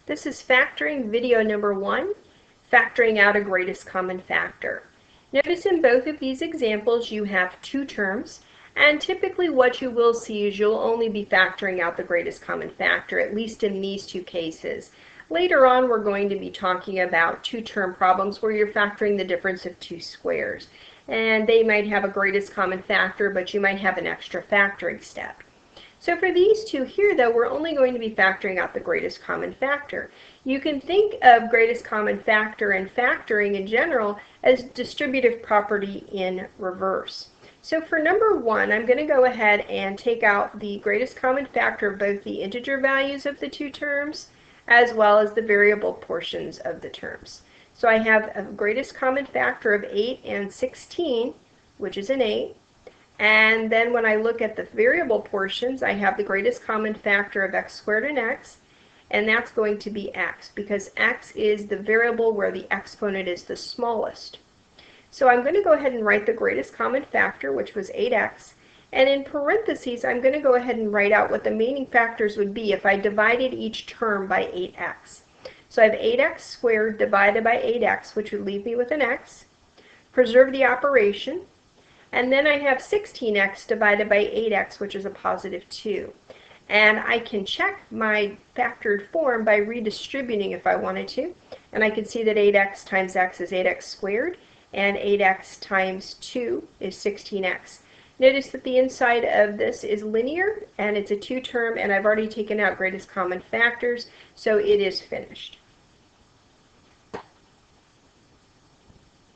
This is factoring video number 1, factoring out a greatest common factor. Notice in both of these examples you have two terms, and typically what you will see is you'll only be factoring out the greatest common factor, at least in these two cases. Later on we're going to be talking about two-term problems where you're factoring the difference of two squares. And they might have a greatest common factor, but you might have an extra factoring step. So for these two here, though, we're only going to be factoring out the greatest common factor. You can think of greatest common factor and factoring in general as distributive property in reverse. So for number 1, I'm going to go ahead and take out the greatest common factor of both the integer values of the two terms as well as the variable portions of the terms. So I have a greatest common factor of 8 and 16, which is an 8. And then when I look at the variable portions, I have the greatest common factor of x squared and x, and that's going to be x, because x is the variable where the exponent is the smallest. So I'm going to go ahead and write the greatest common factor, which was 8x, and in parentheses I'm going to go ahead and write out what the remaining factors would be if I divided each term by 8x. So I have 8x squared divided by 8x, which would leave me with an x. Preserve the operation. And then I have 16x divided by 8x, which is a positive 2. And I can check my factored form by redistributing if I wanted to. And I can see that 8x times x is 8x squared, and 8x times 2 is 16x. Notice that the inside of this is linear, and it's a two-term, and I've already taken out greatest common factors, so it is finished.